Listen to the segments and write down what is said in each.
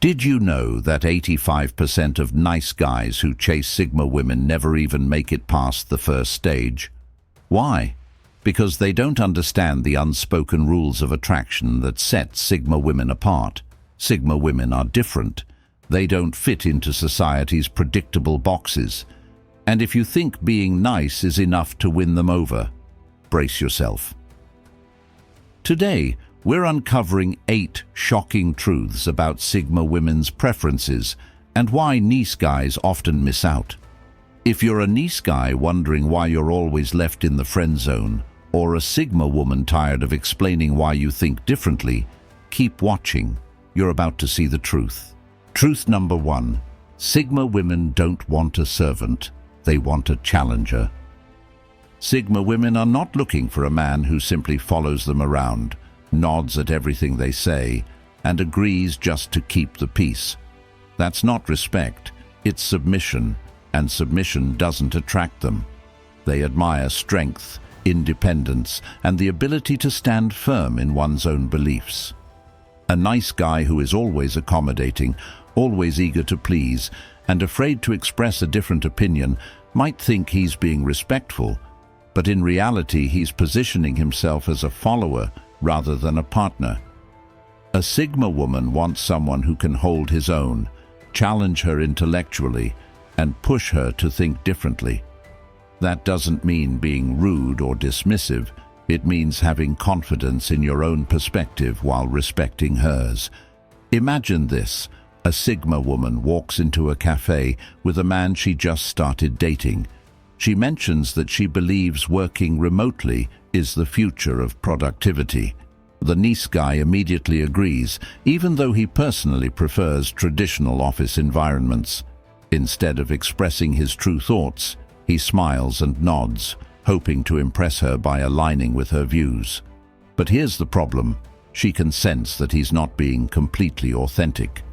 Did you know that 85% of nice guys who chase Sigma women never even make it past the first stage? Why? Because they don't understand the unspoken rules of attraction that set Sigma women apart. Sigma women are different. They don't fit into society's predictable boxes. And if you think being nice is enough to win them over, brace yourself. Today, we're uncovering 8 shocking truths about Sigma women's preferences and why nice guys often miss out. If you're a nice guy wondering why you're always left in the friend zone, or a Sigma woman tired of explaining why you think differently, keep watching. You're about to see the truth. Truth number 1. Sigma women don't want a servant. They want a challenger. Sigma women are not looking for a man who simply follows them around, nods at everything they say, and agrees just to keep the peace. That's not respect, it's submission, and submission doesn't attract them. They admire strength, independence, and the ability to stand firm in one's own beliefs. A nice guy who is always accommodating, always eager to please, and afraid to express a different opinion might think he's being respectful, but in reality he's positioning himself as a follower rather than a partner. A Sigma woman wants someone who can hold his own, challenge her intellectually, and push her to think differently. That doesn't mean being rude or dismissive. It means having confidence in your own perspective while respecting hers. Imagine this. A Sigma woman walks into a cafe with a man she just started dating. She mentions that she believes working remotely is the future of productivity. The nice guy immediately agrees, even though he personally prefers traditional office environments. Instead of expressing his true thoughts, he smiles and nods, hoping to impress her by aligning with her views. But here's the problem. She can sense that he's not being completely authentic.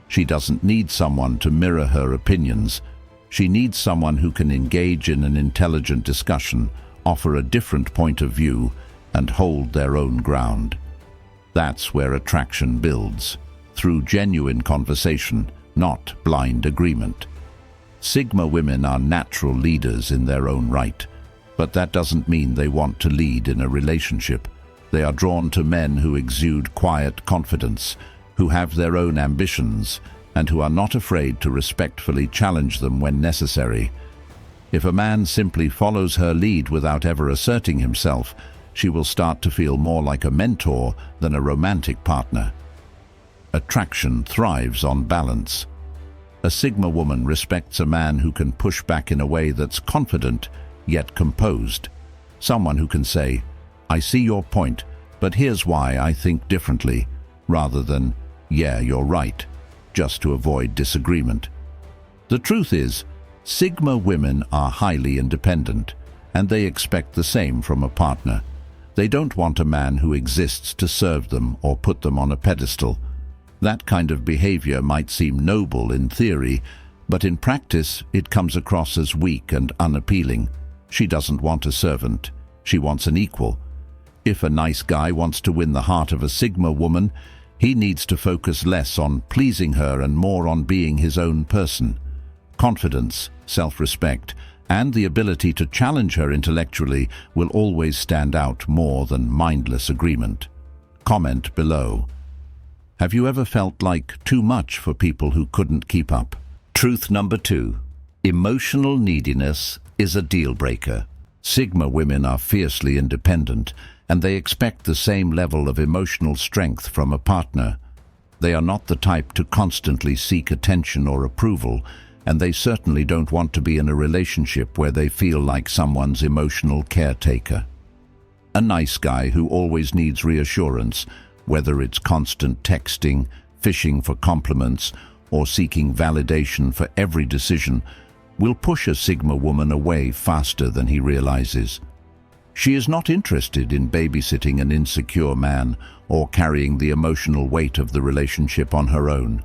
She doesn't need someone to mirror her opinions. She needs someone who can engage in an intelligent discussion, offer a different point of view, and hold their own ground. That's where attraction builds, through genuine conversation, not blind agreement. Sigma women are natural leaders in their own right, but that doesn't mean they want to lead in a relationship. They are drawn to men who exude quiet confidence, who have their own ambitions, and who are not afraid to respectfully challenge them when necessary. If a man simply follows her lead without ever asserting himself, she will start to feel more like a mentor than a romantic partner. Attraction thrives on balance. A Sigma woman respects a man who can push back in a way that's confident, yet composed. Someone who can say, "I see your point, but here's why I think differently," rather than, "Yeah, you're right," just to avoid disagreement. The truth is, Sigma women are highly independent, and they expect the same from a partner. They don't want a man who exists to serve them or put them on a pedestal. That kind of behavior might seem noble in theory, but in practice it comes across as weak and unappealing. She doesn't want a servant. She wants an equal. If a nice guy wants to win the heart of a Sigma woman, he needs to focus less on pleasing her and more on being his own person. Confidence, self-respect, and the ability to challenge her intellectually will always stand out more than mindless agreement. Comment below. Have you ever felt like too much for people who couldn't keep up? Truth number 2. Emotional neediness is a deal breaker. Sigma women are fiercely independent, and they expect the same level of emotional strength from a partner. They are not the type to constantly seek attention or approval, and they certainly don't want to be in a relationship where they feel like someone's emotional caretaker. A nice guy who always needs reassurance, whether it's constant texting, fishing for compliments, or seeking validation for every decision, will push a Sigma woman away faster than he realizes. She is not interested in babysitting an insecure man or carrying the emotional weight of the relationship on her own.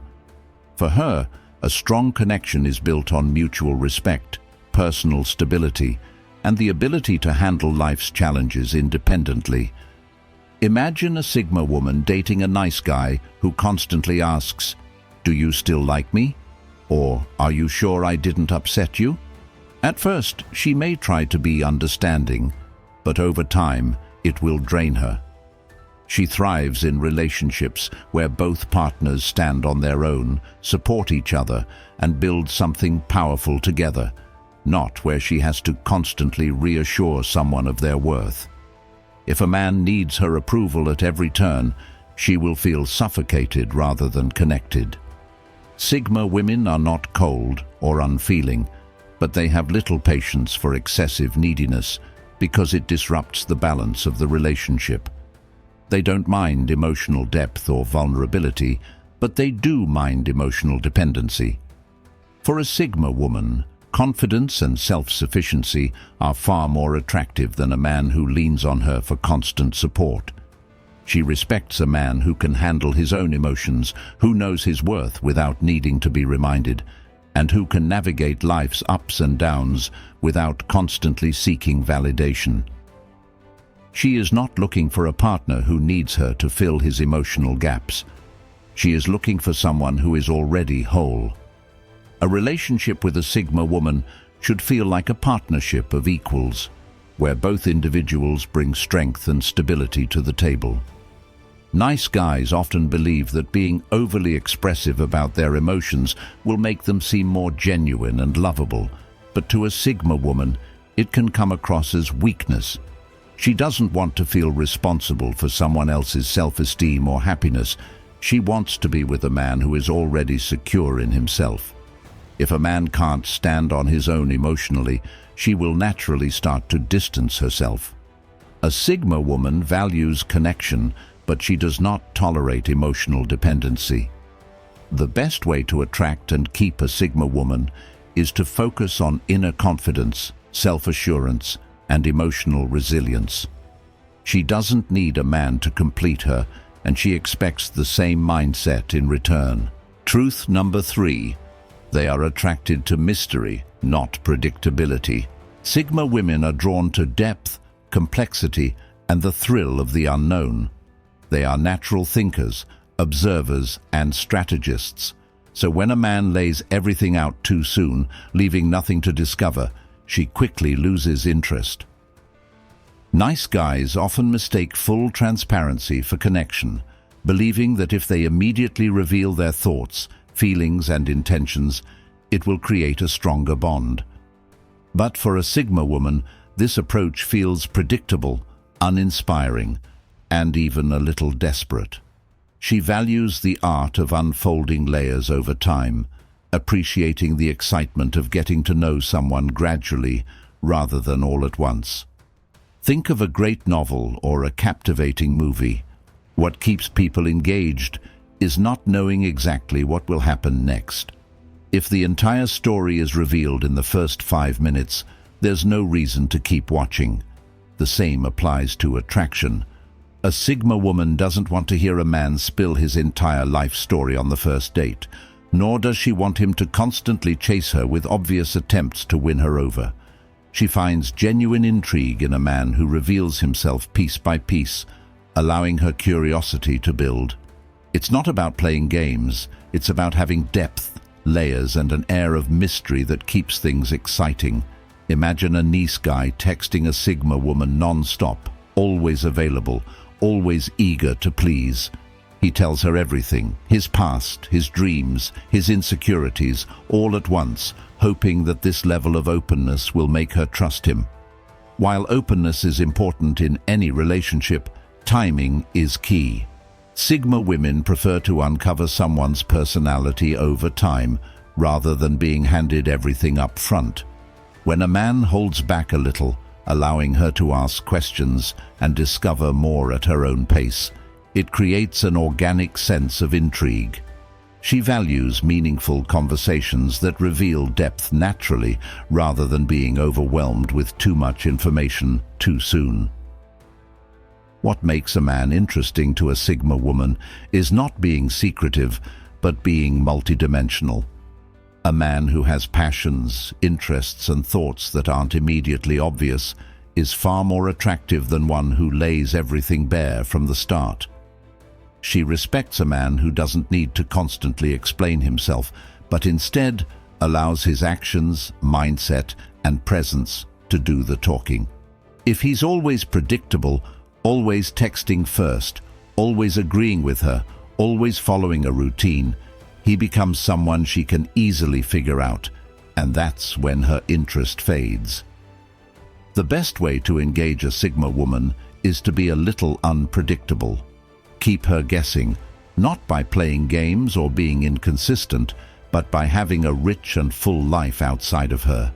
For her, a strong connection is built on mutual respect, personal stability, and the ability to handle life's challenges independently. Imagine a Sigma woman dating a nice guy who constantly asks, "Do you still like me?" Or, "Are you sure I didn't upset you?" At first, she may try to be understanding, but over time, it will drain her. She thrives in relationships where both partners stand on their own, support each other, and build something powerful together, not where she has to constantly reassure someone of their worth. If a man needs her approval at every turn, she will feel suffocated rather than connected. Sigma women are not cold or unfeeling, but they have little patience for excessive neediness because it disrupts the balance of the relationship. They don't mind emotional depth or vulnerability, but they do mind emotional dependency. For a Sigma woman, confidence and self-sufficiency are far more attractive than a man who leans on her for constant support. She respects a man who can handle his own emotions, who knows his worth without needing to be reminded, and who can navigate life's ups and downs without constantly seeking validation. She is not looking for a partner who needs her to fill his emotional gaps. She is looking for someone who is already whole. A relationship with a Sigma woman should feel like a partnership of equals, where both individuals bring strength and stability to the table. Nice guys often believe that being overly expressive about their emotions will make them seem more genuine and lovable, but to a Sigma woman, it can come across as weakness. She doesn't want to feel responsible for someone else's self-esteem or happiness. She wants to be with a man who is already secure in himself. If a man can't stand on his own emotionally, she will naturally start to distance herself. A Sigma woman values connection, but she does not tolerate emotional dependency. The best way to attract and keep a Sigma woman is to focus on inner confidence, self-assurance, and emotional resilience. She doesn't need a man to complete her, and she expects the same mindset in return. Truth number 3. They are attracted to mystery, not predictability. Sigma women are drawn to depth, complexity, and the thrill of the unknown. They are natural thinkers, observers, and strategists. So when a man lays everything out too soon, leaving nothing to discover, she quickly loses interest. Nice guys often mistake full transparency for connection, believing that if they immediately reveal their thoughts, feelings, and intentions, it will create a stronger bond. But for a Sigma woman, this approach feels predictable, uninspiring, and even a little desperate. She values the art of unfolding layers over time, appreciating the excitement of getting to know someone gradually rather than all at once. Think of a great novel or a captivating movie. What keeps people engaged is not knowing exactly what will happen next. If the entire story is revealed in the first 5 minutes, there's no reason to keep watching. The same applies to attraction. A Sigma woman doesn't want to hear a man spill his entire life story on the first date, nor does she want him to constantly chase her with obvious attempts to win her over. She finds genuine intrigue in a man who reveals himself piece by piece, allowing her curiosity to build. It's not about playing games, it's about having depth, layers, and an air of mystery that keeps things exciting. Imagine a nice guy texting a Sigma woman non-stop, always available, always eager to please. He tells her everything, his past, his dreams, his insecurities, all at once, hoping that this level of openness will make her trust him. While openness is important in any relationship, timing is key. Sigma women prefer to uncover someone's personality over time, rather than being handed everything up front. When a man holds back a little, allowing her to ask questions and discover more at her own pace, it creates an organic sense of intrigue. She values meaningful conversations that reveal depth naturally, rather than being overwhelmed with too much information too soon. What makes a man interesting to a Sigma woman is not being secretive, but being multidimensional. A man who has passions, interests, and thoughts that aren't immediately obvious is far more attractive than one who lays everything bare from the start. She respects a man who doesn't need to constantly explain himself, but instead allows his actions, mindset, and presence to do the talking. If he's always predictable, always texting first, always agreeing with her, always following a routine, he becomes someone she can easily figure out, and that's when her interest fades. The best way to engage a Sigma woman is to be a little unpredictable. Keep her guessing, not by playing games or being inconsistent, but by having a rich and full life outside of her.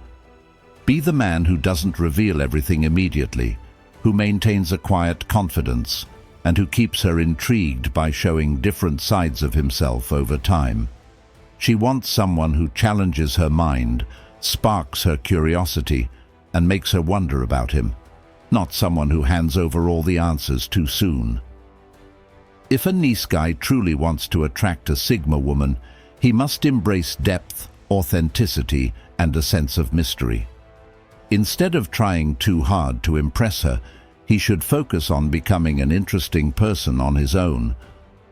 Be the man who doesn't reveal everything immediately, who maintains a quiet confidence, and who keeps her intrigued by showing different sides of himself over time. She wants someone who challenges her mind, sparks her curiosity, and makes her wonder about him, not someone who hands over all the answers too soon. If a nice guy truly wants to attract a Sigma woman, he must embrace depth, authenticity, and a sense of mystery. Instead of trying too hard to impress her, he should focus on becoming an interesting person on his own.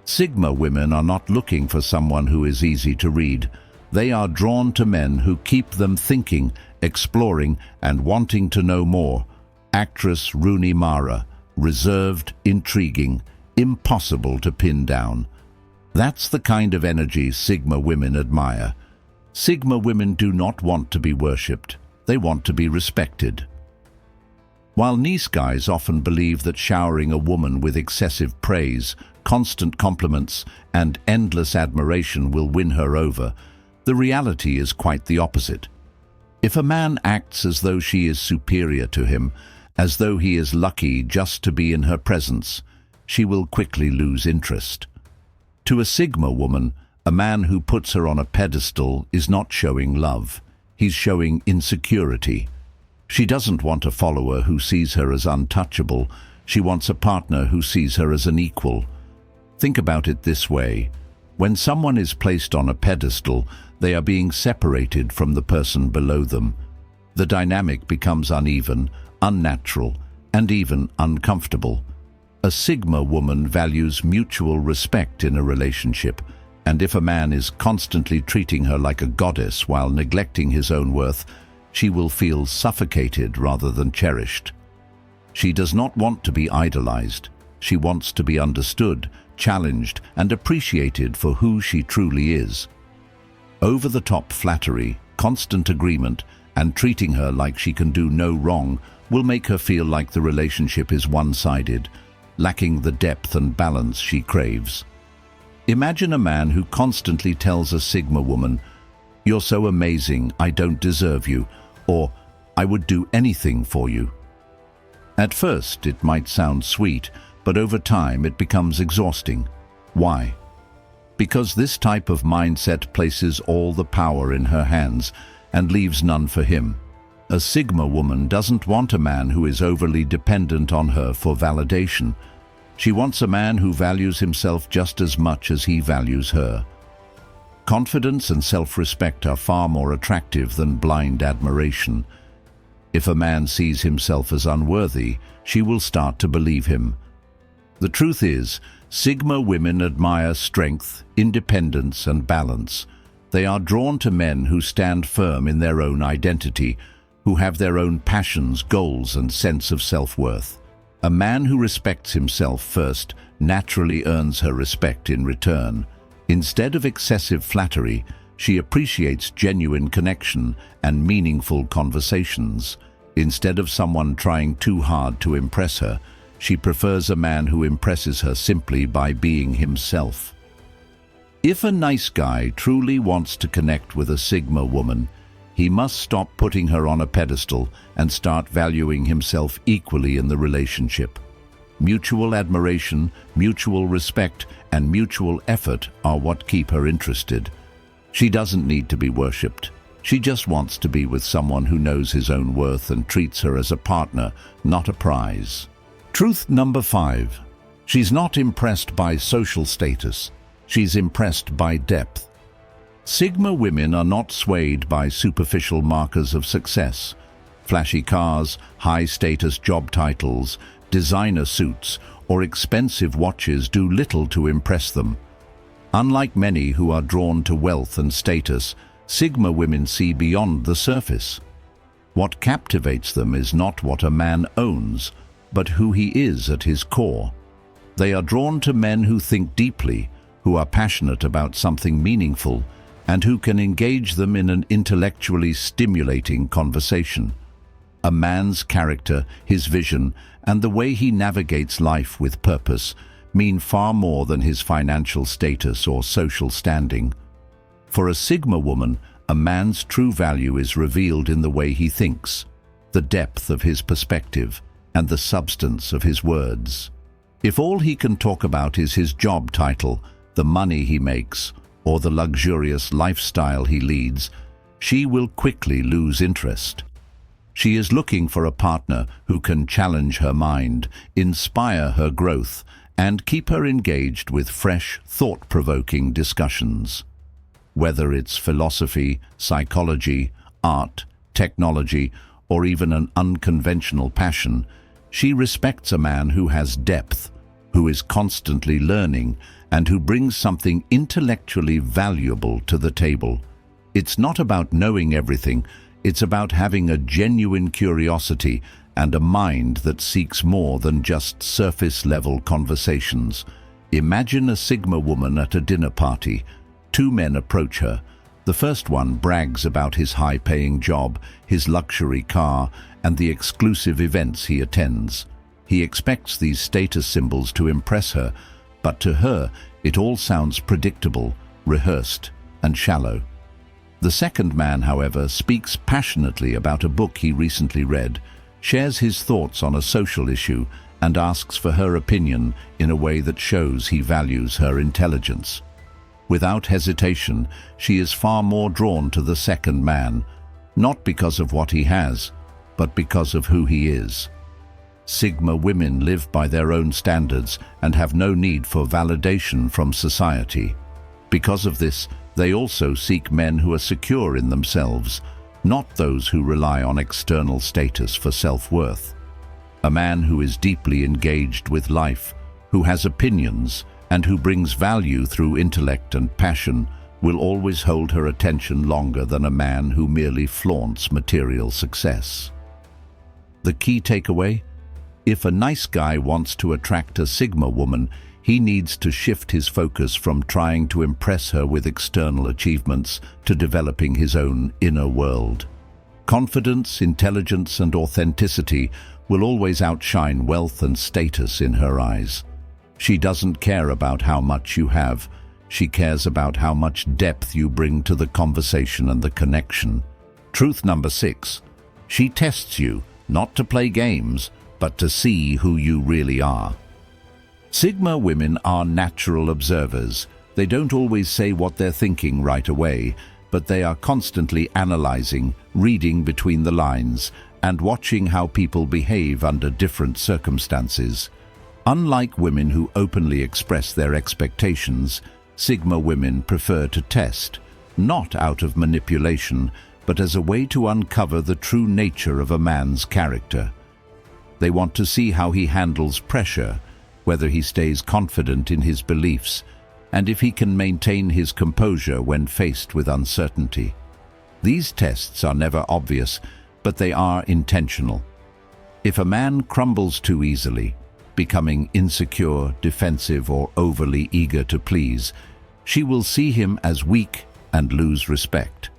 Sigma women are not looking for someone who is easy to read. They are drawn to men who keep them thinking, exploring, and wanting to know more. Actress Rooney Mara, reserved, intriguing, impossible to pin down. That's the kind of energy Sigma women admire. Sigma women do not want to be worshipped. They want to be respected. While nice guys often believe that showering a woman with excessive praise, constant compliments, and endless admiration will win her over, the reality is quite the opposite. If a man acts as though she is superior to him, as though he is lucky just to be in her presence, she will quickly lose interest. To a Sigma woman, a man who puts her on a pedestal is not showing love. He's showing insecurity. She doesn't want a follower who sees her as untouchable. She wants a partner who sees her as an equal. Think about it this way. When someone is placed on a pedestal, they are being separated from the person below them. The dynamic becomes uneven, unnatural, and even uncomfortable. A Sigma woman values mutual respect in a relationship, and if a man is constantly treating her like a goddess while neglecting his own worth, she will feel suffocated rather than cherished. She does not want to be idolized. She wants to be understood, challenged, and appreciated for who she truly is. Over-the-top flattery, constant agreement, and treating her like she can do no wrong will make her feel like the relationship is one-sided, lacking the depth and balance she craves. Imagine a man who constantly tells a Sigma woman, "You're so amazing, I don't deserve you," or "I would do anything for you." At first, it might sound sweet, but over time it becomes exhausting. Why? Because this type of mindset places all the power in her hands and leaves none for him. A Sigma woman doesn't want a man who is overly dependent on her for validation. She wants a man who values himself just as much as he values her. Confidence and self-respect are far more attractive than blind admiration. If a man sees himself as unworthy, she will start to believe him. The truth is, Sigma women admire strength, independence, and balance. They are drawn to men who stand firm in their own identity, who have their own passions, goals, and sense of self-worth. A man who respects himself first naturally earns her respect in return. Instead of excessive flattery, she appreciates genuine connection and meaningful conversations. Instead of someone trying too hard to impress her, she prefers a man who impresses her simply by being himself. If a nice guy truly wants to connect with a Sigma woman, he must stop putting her on a pedestal and start valuing himself equally in the relationship. Mutual admiration, mutual respect, and mutual effort are what keep her interested. She doesn't need to be worshipped. She just wants to be with someone who knows his own worth and treats her as a partner, not a prize. Truth number 5. She's not impressed by social status. She's impressed by depth. Sigma women are not swayed by superficial markers of success. Flashy cars, high-status job titles, designer suits, or expensive watches do little to impress them. Unlike many who are drawn to wealth and status, Sigma women see beyond the surface. What captivates them is not what a man owns, but who he is at his core. They are drawn to men who think deeply, who are passionate about something meaningful, and who can engage them in an intellectually stimulating conversation. A man's character, his vision, and the way he navigates life with purpose mean far more than his financial status or social standing. For a Sigma woman, a man's true value is revealed in the way he thinks, the depth of his perspective, and the substance of his words. If all he can talk about is his job title, the money he makes, or the luxurious lifestyle he leads, she will quickly lose interest. She is looking for a partner who can challenge her mind, inspire her growth, and keep her engaged with fresh, thought-provoking discussions. Whether it's philosophy, psychology, art, technology, or even an unconventional passion, she respects a man who has depth, who is constantly learning, and who brings something intellectually valuable to the table. It's not about knowing everything, it's about having a genuine curiosity and a mind that seeks more than just surface-level conversations. Imagine a Sigma woman at a dinner party. Two men approach her. The first one brags about his high-paying job, his luxury car, and the exclusive events he attends. He expects these status symbols to impress her, but to her, it all sounds predictable, rehearsed, and shallow. The second man, however, speaks passionately about a book he recently read, shares his thoughts on a social issue, and asks for her opinion in a way that shows he values her intelligence. Without hesitation, she is far more drawn to the second man, not because of what he has, but because of who he is. Sigma women live by their own standards and have no need for validation from society. Because of this, they also seek men who are secure in themselves, not those who rely on external status for self-worth. A man who is deeply engaged with life, who has opinions, and who brings value through intellect and passion will always hold her attention longer than a man who merely flaunts material success. The key takeaway? If a nice guy wants to attract a Sigma woman, he needs to shift his focus from trying to impress her with external achievements to developing his own inner world. Confidence, intelligence, and authenticity will always outshine wealth and status in her eyes. She doesn't care about how much you have. She cares about how much depth you bring to the conversation and the connection. Truth number 6. She tests you, not to play games, but to see who you really are. Sigma women are natural observers. They don't always say what they're thinking right away, but they are constantly analyzing, reading between the lines, and watching how people behave under different circumstances. Unlike women who openly express their expectations, Sigma women prefer to test, not out of manipulation, but as a way to uncover the true nature of a man's character. They want to see how he handles pressure, whether he stays confident in his beliefs, and if he can maintain his composure when faced with uncertainty. These tests are never obvious, but they are intentional. If a man crumbles too easily, becoming insecure, defensive, or overly eager to please, she will see him as weak and lose respect.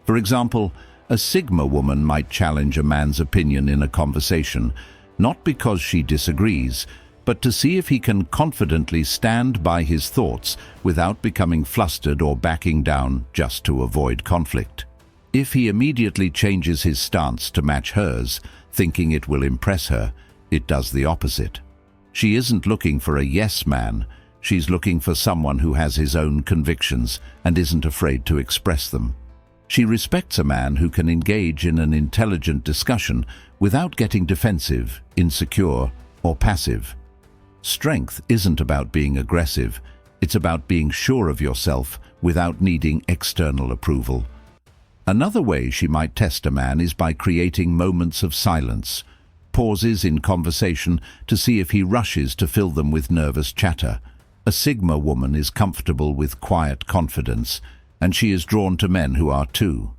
For example, a Sigma woman might challenge a man's opinion in a conversation, not because she disagrees, but to see if he can confidently stand by his thoughts without becoming flustered or backing down just to avoid conflict. If he immediately changes his stance to match hers, thinking it will impress her, it does the opposite. She isn't looking for a yes man, she's looking for someone who has his own convictions and isn't afraid to express them. She respects a man who can engage in an intelligent discussion without getting defensive, insecure, or passive. Strength isn't about being aggressive, it's about being sure of yourself without needing external approval. Another way she might test a man is by creating moments of silence, pauses in conversation to see if he rushes to fill them with nervous chatter. A Sigma woman is comfortable with quiet confidence, and she is drawn to men who are too.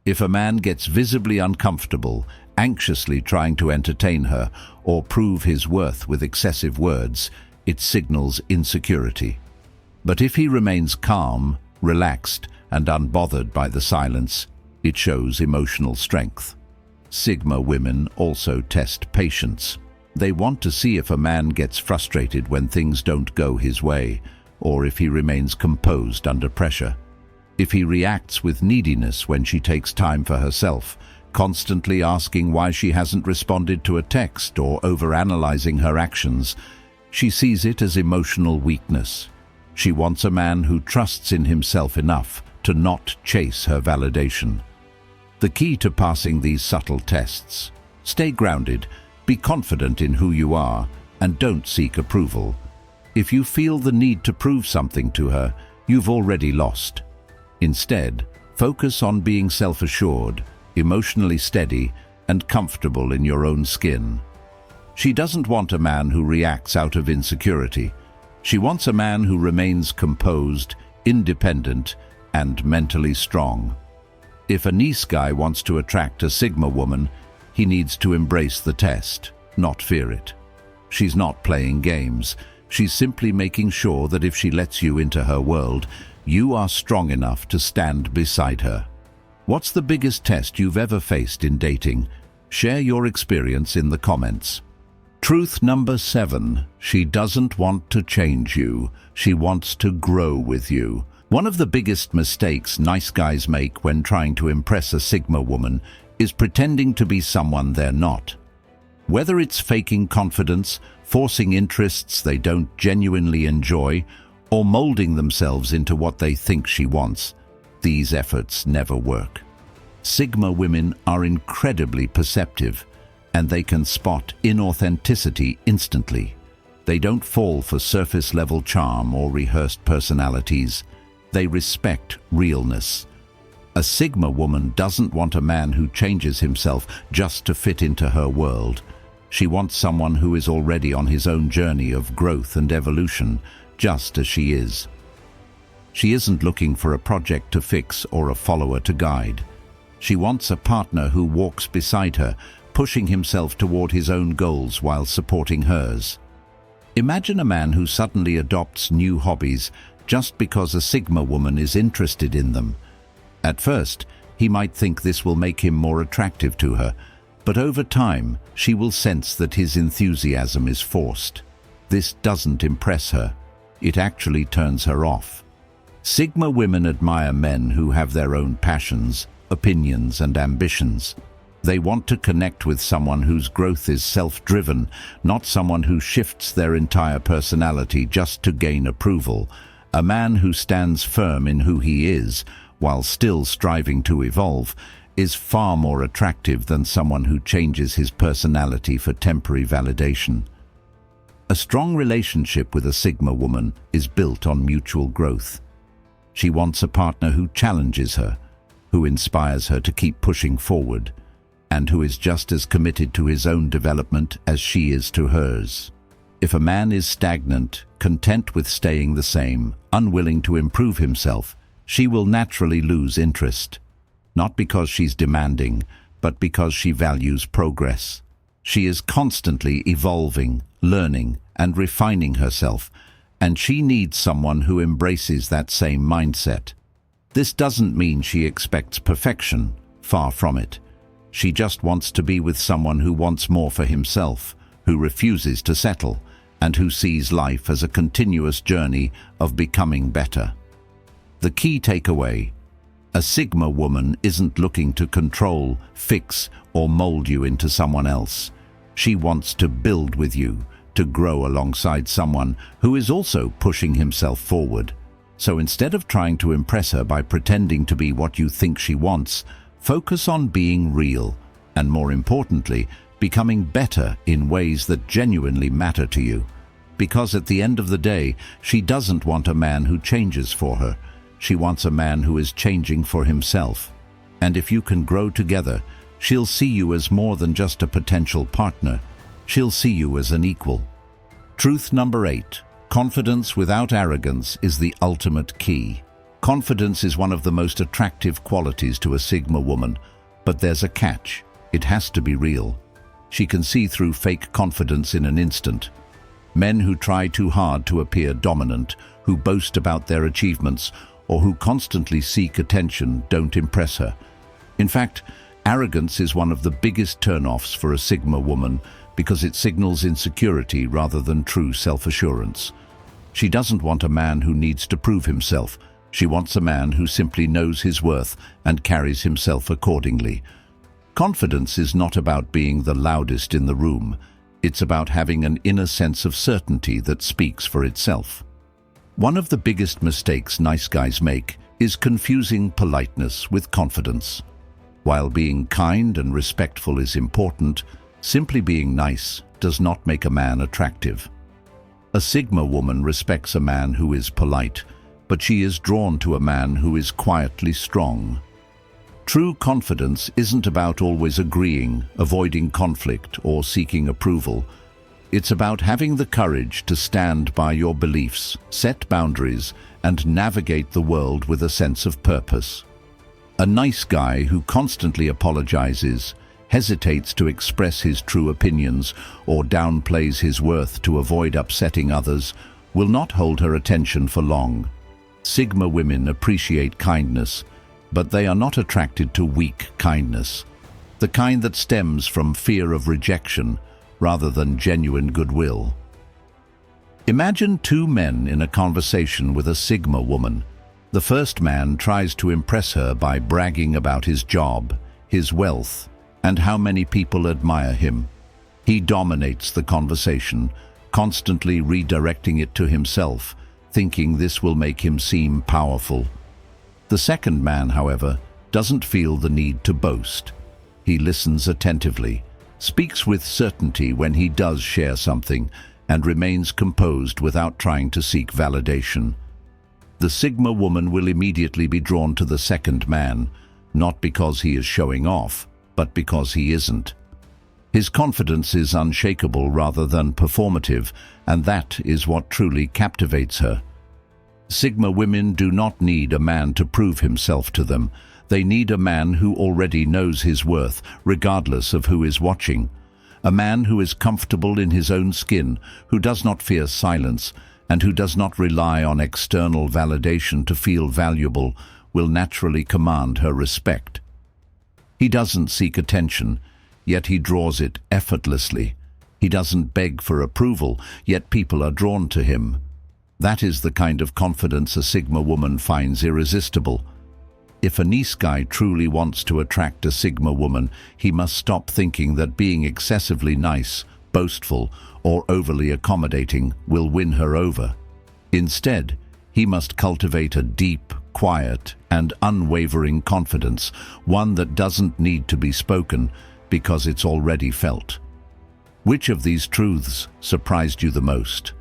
If a man gets visibly uncomfortable, anxiously trying to entertain her or prove his worth with excessive words, it signals insecurity. But if he remains calm, relaxed, and unbothered by the silence, it shows emotional strength. Sigma women also test patience. They want to see if a man gets frustrated when things don't go his way, or if he remains composed under pressure. If he reacts with neediness when she takes time for herself, constantly asking why she hasn't responded to a text or overanalyzing her actions, she sees it as emotional weakness. She wants a man who trusts in himself enough to not chase her validation. The key to passing these subtle tests: stay grounded, be confident in who you are, and don't seek approval. If you feel the need to prove something to her, you've already lost. Instead, focus on being self-assured, emotionally steady, and comfortable in your own skin. She doesn't want a man who reacts out of insecurity. She wants a man who remains composed, independent, and mentally strong. If a nice guy wants to attract a Sigma woman, he needs to embrace the test, not fear it. She's not playing games. She's simply making sure that if she lets you into her world, you are strong enough to stand beside her. What's the biggest test you've ever faced in dating? Share your experience in the comments. Truth number 7. She doesn't want to change you. She wants to grow with you. One of the biggest mistakes nice guys make when trying to impress a Sigma woman is pretending to be someone they're not. Whether it's faking confidence, forcing interests they don't genuinely enjoy, or molding themselves into what they think she wants, these efforts never work. Sigma women are incredibly perceptive, and they can spot inauthenticity instantly. They don't fall for surface-level charm or rehearsed personalities. They respect realness. A Sigma woman doesn't want a man who changes himself just to fit into her world. She wants someone who is already on his own journey of growth and evolution, just as she is. She isn't looking for a project to fix or a follower to guide. She wants a partner who walks beside her, pushing himself toward his own goals while supporting hers. Imagine a man who suddenly adopts new hobbies just because a Sigma woman is interested in them. At first, he might think this will make him more attractive to her, but over time, she will sense that his enthusiasm is forced. This doesn't impress her. It actually turns her off. Sigma women admire men who have their own passions, opinions, and ambitions. They want to connect with someone whose growth is self-driven, not someone who shifts their entire personality just to gain approval. A man who stands firm in who he is, while still striving to evolve, is far more attractive than someone who changes his personality for temporary validation. A strong relationship with a Sigma woman is built on mutual growth. She wants a partner who challenges her, who inspires her to keep pushing forward, and who is just as committed to his own development as she is to hers. If a man is stagnant, content with staying the same, unwilling to improve himself, she will naturally lose interest. Not because she's demanding, but because she values progress. She is constantly evolving, learning, and refining herself, and she needs someone who embraces that same mindset. This doesn't mean she expects perfection, far from it. She just wants to be with someone who wants more for himself, who refuses to settle, and who sees life as a continuous journey of becoming better. The key takeaway: a Sigma woman isn't looking to control, fix, or mold you into someone else. She wants to build with you, to grow alongside someone who is also pushing himself forward. So instead of trying to impress her by pretending to be what you think she wants, focus on being real, and more importantly, becoming better in ways that genuinely matter to you. Because at the end of the day, she doesn't want a man who changes for her. She wants a man who is changing for himself. And if you can grow together, She'll see you as more than just a potential partner. She'll see you as an equal. Truth number 8. Confidence without arrogance is the ultimate key. Confidence is one of the most attractive qualities to a Sigma woman, but there's a catch. It has to be real. She can see through fake confidence in an instant. Men who try too hard to appear dominant, who boast about their achievements, or who constantly seek attention don't impress her. In fact, arrogance is one of the biggest turn-offs for a Sigma woman because it signals insecurity rather than true self-assurance. She doesn't want a man who needs to prove himself. She wants a man who simply knows his worth and carries himself accordingly. Confidence is not about being the loudest in the room. It's about having an inner sense of certainty that speaks for itself. One of the biggest mistakes nice guys make is confusing politeness with confidence. While being kind and respectful is important, simply being nice does not make a man attractive. A Sigma woman respects a man who is polite, but she is drawn to a man who is quietly strong. True confidence isn't about always agreeing, avoiding conflict, or seeking approval. It's about having the courage to stand by your beliefs, set boundaries, and navigate the world with a sense of purpose. A nice guy who constantly apologizes, hesitates to express his true opinions, or downplays his worth to avoid upsetting others will not hold her attention for long. Sigma women appreciate kindness, but they are not attracted to weak kindness, the kind that stems from fear of rejection rather than genuine goodwill. Imagine two men in a conversation with a Sigma woman. The first man tries to impress her by bragging about his job, his wealth, and how many people admire him. He dominates the conversation, constantly redirecting it to himself, thinking this will make him seem powerful. The second man, however, doesn't feel the need to boast. He listens attentively, speaks with certainty when he does share something, and remains composed without trying to seek validation. The Sigma woman will immediately be drawn to the second man, not because he is showing off, but because he isn't. His confidence is unshakable rather than performative, and that is what truly captivates her. Sigma women do not need a man to prove himself to them. They need a man who already knows his worth, regardless of who is watching. A man who is comfortable in his own skin, who does not fear silence, and who does not rely on external validation to feel valuable, will naturally command her respect. He doesn't seek attention, yet he draws it effortlessly. He doesn't beg for approval, yet people are drawn to him. That is the kind of confidence a Sigma woman finds irresistible. If a nice guy truly wants to attract a Sigma woman, he must stop thinking that being excessively nice, boastful, or overly accommodating will win her over. Instead, he must cultivate a deep, quiet, and unwavering confidence, one that doesn't need to be spoken because it's already felt. Which of these truths surprised you the most?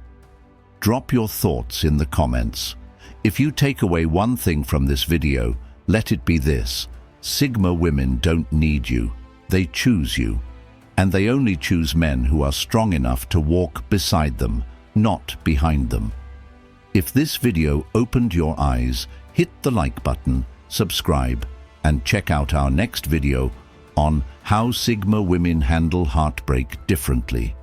Drop your thoughts in the comments. If you take away one thing from this video, let it be this: Sigma women don't need you, they choose you. And they only choose men who are strong enough to walk beside them, not behind them. If this video opened your eyes, hit the like button, subscribe, and check out our next video on how Sigma women handle heartbreak differently.